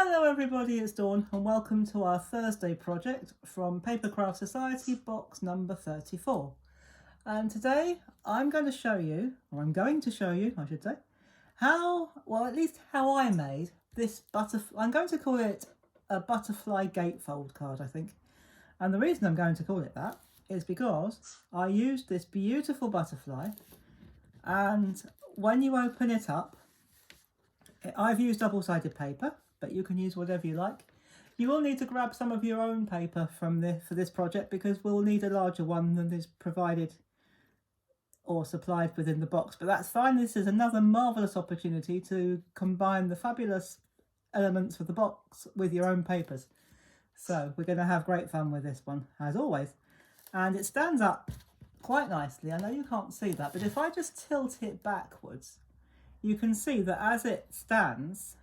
Hello everybody, it's Dawn and welcome to our Thursday project from PAPERCRAFT Society box number 34. And today I'm going to show you, I should say, how I made this butterfly. I'm going to call it a butterfly gatefold card, I think. And the reason I'm going to call it that is because I used this beautiful butterfly, and when you open it up, I've used double-sided paper, but you can use whatever you like. You will need to grab some of your own paper for this project because we'll need a larger one than is provided or supplied within the box. But that's fine. This is another marvellous opportunity to combine the fabulous elements of the box with your own papers. So we're going to have great fun with this one, as always. And it stands up quite nicely. I know you can't see that, but if I just tilt it backwards, you can see that as it stands,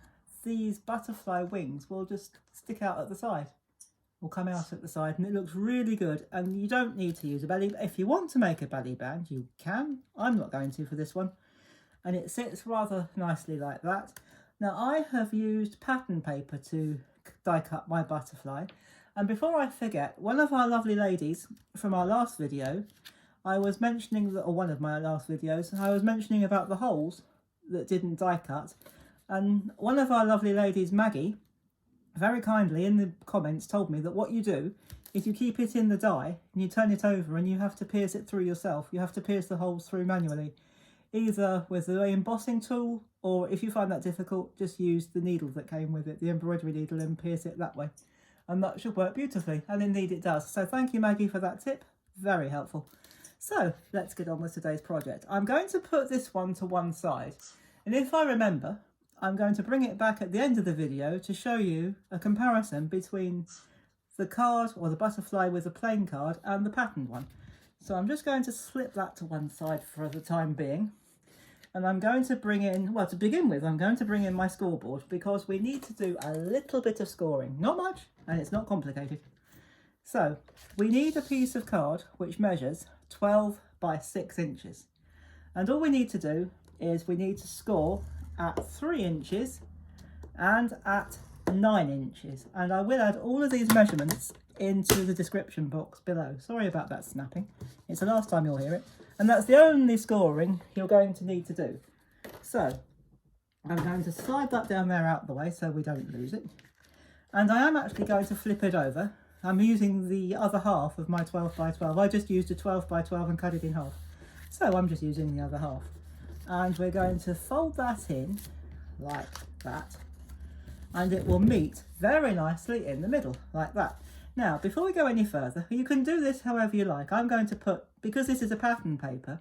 these butterfly wings will just stick out at the side, will come out at the side, and it looks really good. And you don't need to use a belly. If you want to make a belly band, you can. I'm not going to for this one. And it sits rather nicely like that. Now I have used pattern paper to die cut my butterfly. And before I forget, one of our lovely ladies from our last video, I was mentioning that, or one of my last videos, I was mentioning about the holes that didn't die cut. And one of our lovely ladies, Maggie, very kindly in the comments told me that what you do is you keep it in the die and you turn it over and you have to pierce it through yourself. You have to pierce the holes through manually, either with the embossing tool, or if you find that difficult, just use the needle that came with it, the embroidery needle, and pierce it that way. And that should work beautifully, and indeed it does. So thank you, Maggie, for that tip. Very helpful. So let's get on with today's project. I'm going to put this one to one side, and if I remember, I'm going to bring it back at the end of the video to show you a comparison between the card, or the butterfly with the plain card, and the patterned one. So I'm just going to slip that to one side for the time being. And I'm going to bring in, well, to begin with, I'm going to bring in my scoreboard because we need to do a little bit of scoring. Not much, and it's not complicated. So we need a piece of card which measures 12 by 6 inches. And all we need to do is we need to score at 3 inches and at 9 inches. And I will add all of these measurements into the description box below. Sorry about that snapping. It's the last time you'll hear it. And that's the only scoring you're going to need to do. So I'm going to slide that down there out the way so we don't lose it. And I am actually going to flip it over. I'm using the other half of my 12 by 12. I just used a 12 by 12 and cut it in half. So I'm just using the other half. And we're going to fold that in like that. And it will meet very nicely in the middle, like that. Now, before we go any further, you can do this however you like. I'm going to put, because this is a pattern paper,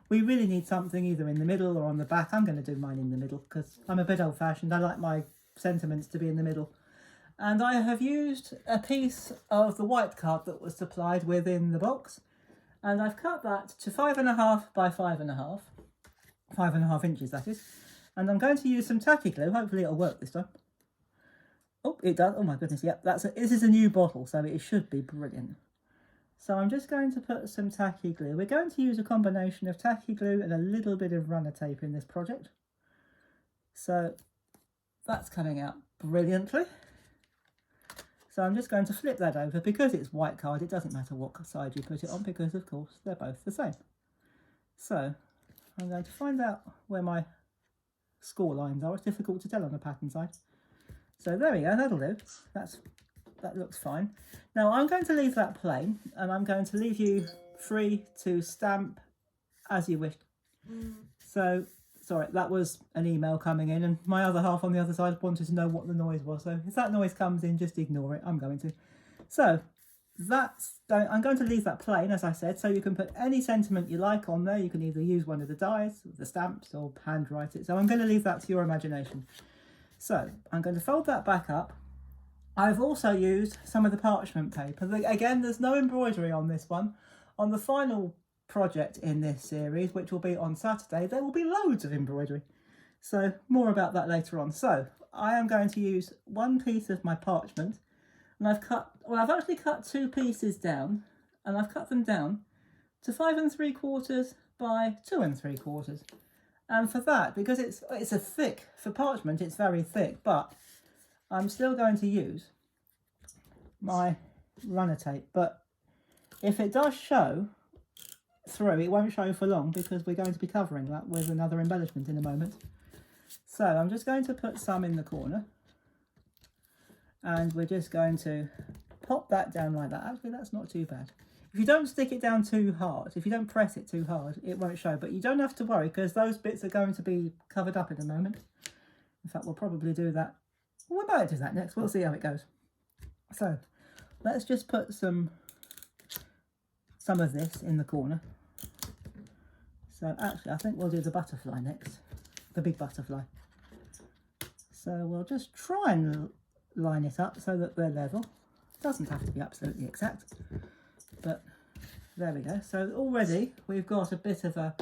we really need something either in the middle or on the back. I'm going to do mine in the middle because I'm a bit old-fashioned. I like my sentiments to be in the middle. And I have used a piece of the white card that was supplied within the box. And I've cut that to 5.5 by 5.5. 5.5 inches, that is. And I'm going to use some tacky glue. Hopefully it'll work this time. Oh, it does. Oh my goodness, yep. This is a new bottle, so it should be brilliant. So I'm just going to put some tacky glue. We're going to use a combination of tacky glue and a little bit of runner tape in this project. So that's coming out brilliantly. So I'm just going to flip that over. Because it's white card, it doesn't matter what side you put it on because, of course, they're both the same. So I'm going to find out where my score lines are. It's difficult to tell on the pattern side. So there we go, that'll do. That looks fine. Now I'm going to leave that plain, and I'm going to leave you free to stamp as you wish. So, sorry, that was an email coming in, and my other half on the other side wanted to know what the noise was. So if that noise comes in, just ignore it. I'm going to. So I'm going to leave that plain, as I said, so you can put any sentiment you like on there. You can either use one of the dies, the stamps, or handwrite it. So I'm going to leave that to your imagination. So I'm going to fold that back up. I've also used some of the parchment paper. Again, there's no embroidery on this one. On the final project in this series, which will be on Saturday, there will be loads of embroidery. So more about that later on. So I am going to use one piece of my parchment, and I've actually cut 2 pieces down, and I've cut them down to 5 3/4 by 2 3/4. And for that, because it's a thick, for parchment it's very thick, but I'm still going to use my runner tape, but if it does show through, it won't show for long because we're going to be covering that with another embellishment in a moment. So I'm just going to put some in the corner, and we're just going to pop that down like that. Actually, that's not too bad. If you don't stick it down too hard, if you don't press it too hard, it won't show, but you don't have to worry because those bits are going to be covered up in a moment. In fact, we'll probably do that. We might do that next. We'll see how it goes. So let's just put some of this in the corner. So actually, I think we'll do the butterfly next, the big butterfly. So we'll just try and line it up so that they're level. It doesn't have to be absolutely exact, but there we go. So already we've got a bit of a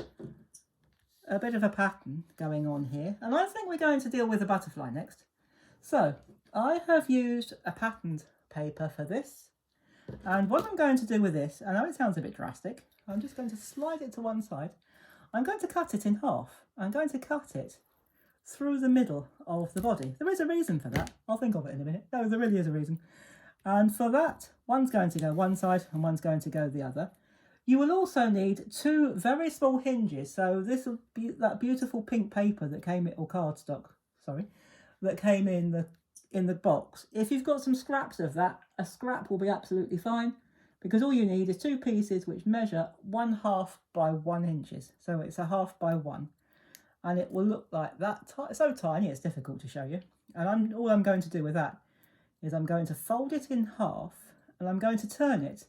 pattern going on here, and I think we're going to deal with the butterfly next. So I have used a patterned paper for this, and what I'm going to do with this, I know it sounds a bit drastic, I'm just going to slide it to one side. I'm going to cut it in half. I'm going to cut it through the middle of the body. There is a reason for that. I'll think of it in a minute. No, there really is a reason. And for that, one's going to go one side and one's going to go the other. You will also need two very small hinges. So this will be that beautiful pink paper that came in, or cardstock, sorry, that came in the box. If you've got some scraps of that, a scrap will be absolutely fine, because all you need is two pieces which measure 1/2 by 1 inches. So it's a 1/2 by 1. And it will look like that. So tiny, it's difficult to show you. And all I'm going to do with that is I'm going to fold it in half, and I'm going to turn it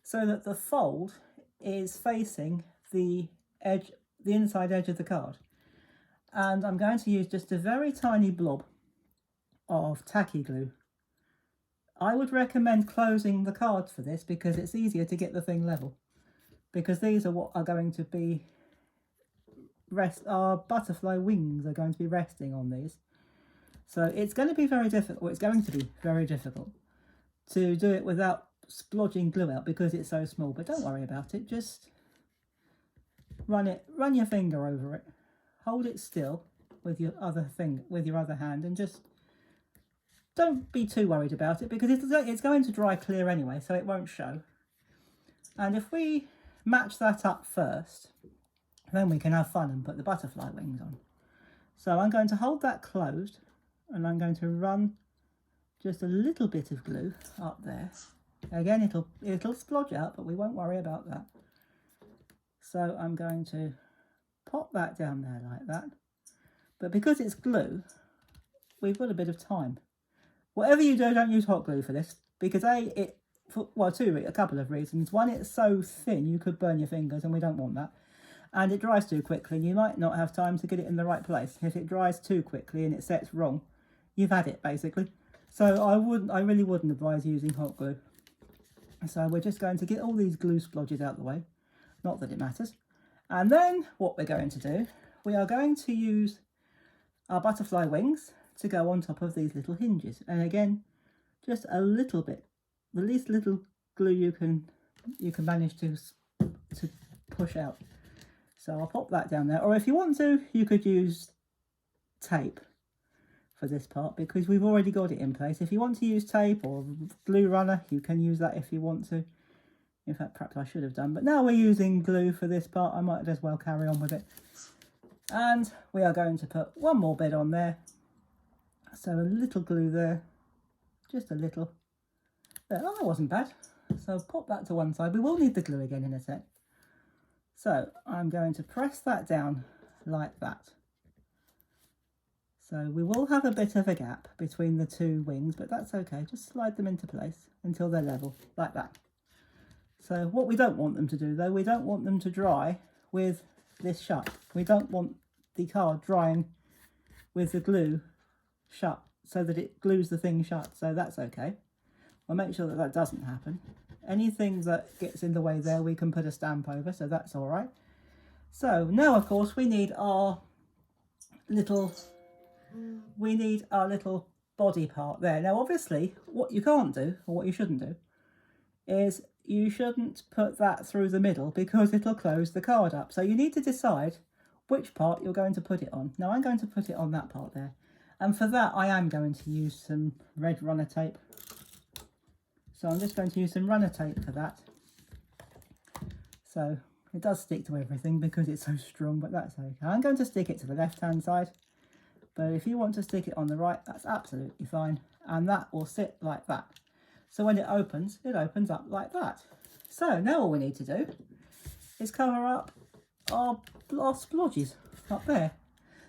so that the fold is facing the edge, the inside edge of the card. And I'm going to use just a very tiny blob of tacky glue. I would recommend closing the cards for this because it's easier to get the thing level, because these are what are going to be our butterfly wings are going to be resting on these. So it's going to be very difficult, to do it without splodging glue out because it's so small, but don't worry about it. Just run your finger over it, hold it still with your other hand, and just don't be too worried about it because it's going to dry clear anyway, so it won't show. And if we match that up first, then we can have fun and put the butterfly wings on. So I'm going to hold that closed, and I'm going to run just a little bit of glue up there. Again, it'll splodge out, but we won't worry about that. So I'm going to pop that down there like that. But because it's glue, we've got a bit of time. Whatever you do, don't use hot glue for this, because a couple of reasons. One, it's so thin you could burn your fingers, and we don't want that. And it dries too quickly, and you might not have time to get it in the right place. If it dries too quickly and it sets wrong, you've had it basically. So I really wouldn't advise using hot glue. So we're just going to get all these glue splodges out the way. Not that it matters. And then what we're going to do, we are going to use our butterfly wings to go on top of these little hinges. And again, just a little bit, the least little glue you can manage to push out. So I'll pop that down there. Or if you want to, you could use tape for this part because we've already got it in place. If you want to use tape or glue runner, you can use that if you want to. In fact, perhaps I should have done. But now we're using glue for this part, I might as well carry on with it. And we are going to put one more bit on there. So a little glue there. Just a little. There. Oh, that wasn't bad. So pop that to one side. We will need the glue again in a sec. So I'm going to press that down like that. So we will have a bit of a gap between the two wings, but that's okay. Just slide them into place until they're level, like that. So what we don't want them to do though, we don't want them to dry with this shut. We don't want the card drying with the glue shut so that it glues the thing shut. So that's okay. We'll make sure that that doesn't happen. Anything that gets in the way there, we can put a stamp over, so that's all right. So now, of course, we need our little body part there. Now, obviously, what you can't do, or what you shouldn't do, is you shouldn't put that through the middle because it'll close the card up. So you need to decide which part you're going to put it on. Now, I'm going to put it on that part there. And for that I am going to use some red runner tape. So I'm just going to use some runner tape for that. So it does stick to everything because it's so strong, but that's okay. I'm going to stick it to the left hand side, but if you want to stick it on the right, that's absolutely fine. And that will sit like that. So when it opens up like that. So now all we need to do is cover up our splodges up there.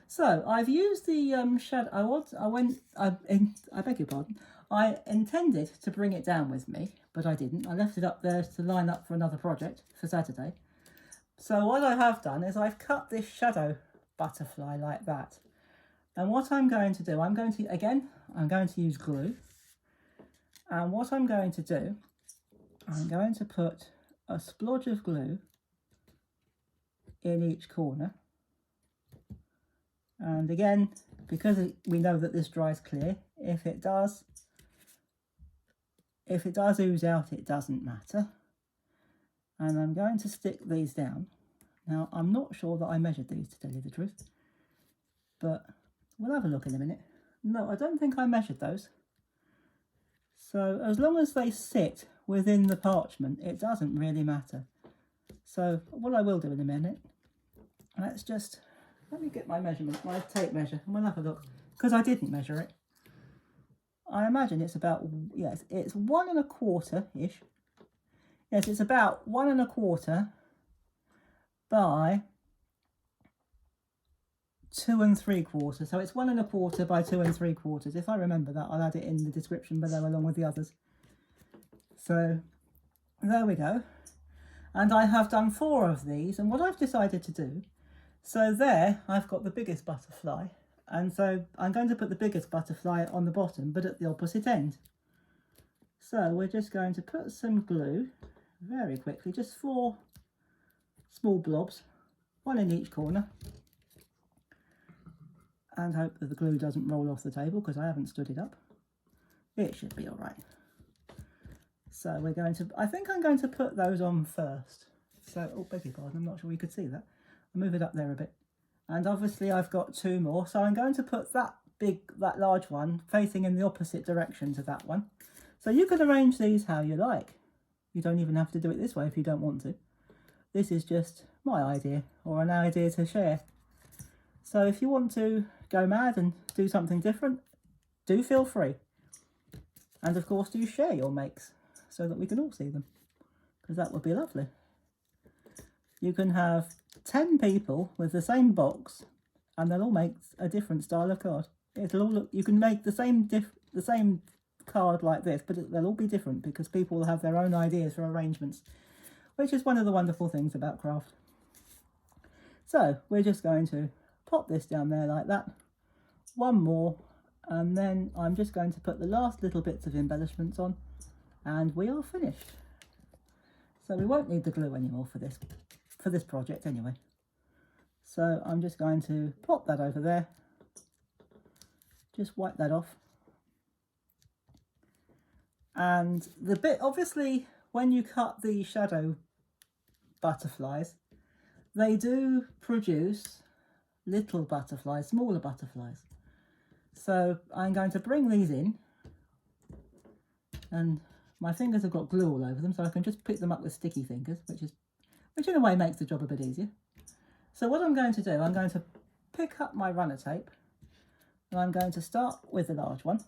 So I've used the shadow. I beg your pardon. I intended to bring it down with me, but I didn't. I left it up there to line up for another project for Saturday. So what I have done is I've cut this shadow butterfly like that. And what I'm going to do, I'm going to use glue. And what I'm going to do, I'm going to put a splodge of glue in each corner. And again, because we know that this dries clear, if it does ooze out, it doesn't matter. And I'm going to stick these down. Now, I'm not sure that I measured these, to tell you the truth, but we'll have a look in a minute. No, I don't think I measured those. So as long as they sit within the parchment, it doesn't really matter. So what I will do in a minute, let me get my measurement, my tape measure, and we'll have a look, because I didn't measure it. I imagine it's about, yes, it's 1 1/4-ish. Yes, it's about 1 1/4 by 2 3/4. So it's 1 1/4 by 2 3/4. If I remember that, I'll add it in the description below along with the others. So there we go. And I have done 4 of these, and what I've decided to do, so there I've got the biggest butterfly, and so I'm going to put the biggest butterfly on the bottom, but at the opposite end. So we're just going to put some glue very quickly, just 4 small blobs, 1 in each corner, and hope that the glue doesn't roll off the table because I haven't stood it up. It should be all right. So we're going to, I think I'm going to put those on first. So, oh, beg your pardon, I'm not sure you could see that. I'll move it up there a bit. And obviously I've got 2 more, so I'm going to put that large one facing in the opposite direction to that one. So you can arrange these how you like. You don't even have to do it this way if you don't want to. This is just my idea, or an idea to share. So if you want to go mad and do something different, do feel free. And of course do share your makes so that we can all see them, because that would be lovely. You can have 10 people with the same box and they'll all make a different style of card. It'll all look, you can make the same card like this, but they'll all be different because people will have their own ideas for arrangements, which is one of the wonderful things about craft. So we're just going to pop this down there like that, 1 more, and then I'm just going to put the last little bits of embellishments on, and we are finished. So we won't need the glue anymore for this project anyway. So I'm just going to pop that over there, just wipe that off. And the bit, obviously, when you cut the shadow butterflies, they do produce little butterflies, smaller butterflies. So I'm going to bring these in, and my fingers have got glue all over them, so I can just pick them up with sticky fingers, which in a way makes the job a bit easier. So what I'm going to do, I'm going to pick up my runner tape, and I'm going to start with the large one,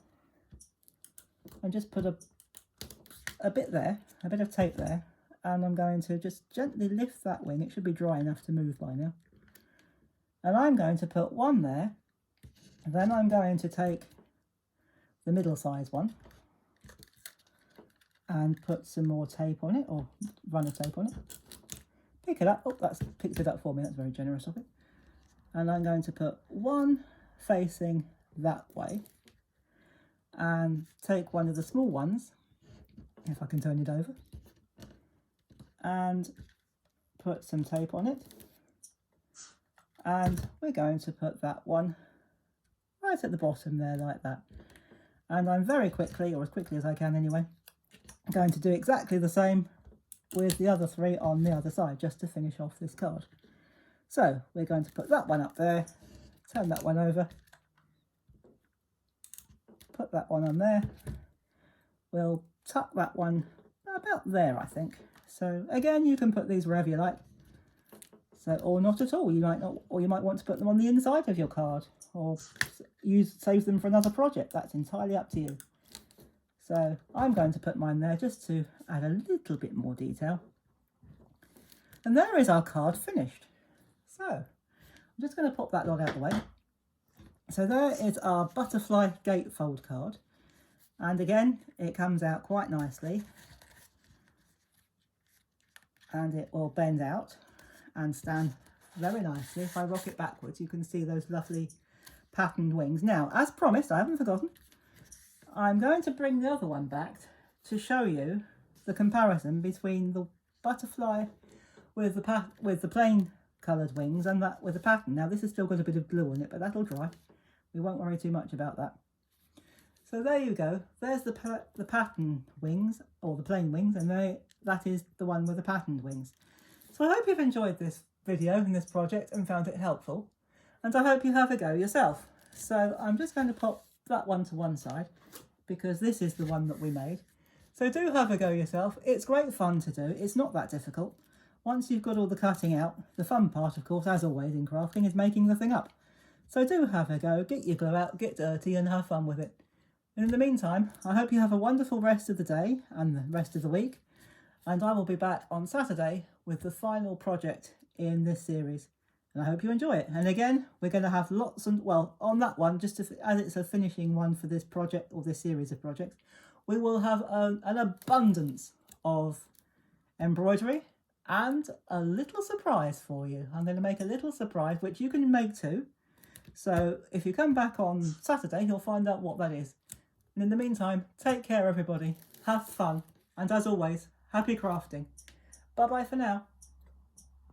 and just put a bit there, a bit of tape there, and I'm going to just gently lift that wing. It should be dry enough to move by now. And I'm going to put 1 there, and then I'm going to take the middle size one and put some more tape on it, or runner tape on it. Pick it up. Oh, that's picked it up for me. That's very generous of it. And I'm going to put 1 facing that way, and take one of the small ones, if I can turn it over, and put some tape on it. And we're going to put that one right at the bottom there like that. And I'm very quickly, or as quickly as I can anyway, going to do exactly the same with the other 3 on the other side, just to finish off this card. So we're going to put that one up there, turn that one over, put that one on there. We'll tuck that one about there, I think. So again, you can put these wherever you like. So, or not at all. You might not, or you might want to put them on the inside of your card, or save them for another project. That's entirely up to you. So I'm going to put mine there just to add a little bit more detail. And there is our card finished. So I'm just going to pop that lot out of the way. So there is our butterfly gatefold card. And again, it comes out quite nicely. And it will bend out and stand very nicely. If I rock it backwards, you can see those lovely patterned wings. Now, as promised, I haven't forgotten, I'm going to bring the other one back to show you the comparison between the butterfly with the plain coloured wings and that with the pattern. Now, this has still got a bit of glue on it, but that'll dry. We won't worry too much about that. So there you go. There's the pattern wings, or the plain wings, and that is the one with the patterned wings. So I hope you've enjoyed this video and this project and found it helpful. And I hope you have a go yourself. So I'm just going to pop that one to one side because this is the one that we made. So do have a go yourself. It's great fun to do. It's not that difficult. Once you've got all the cutting out, the fun part, of course, as always in crafting, is making the thing up. So do have a go, get your glue out, get dirty and have fun with it. And in the meantime, I hope you have a wonderful rest of the day and the rest of the week. And I will be back on Saturday with the final project in this series. And I hope you enjoy it. And again, we're going to have lots and, well, on that one, just as it's a finishing one for this project or this series of projects, we will have an abundance of embroidery and a little surprise for you. I'm going to make a little surprise, which you can make too. So if you come back on Saturday, you'll find out what that is. And in the meantime, take care everybody, have fun, and as always, happy crafting. Bye bye for now.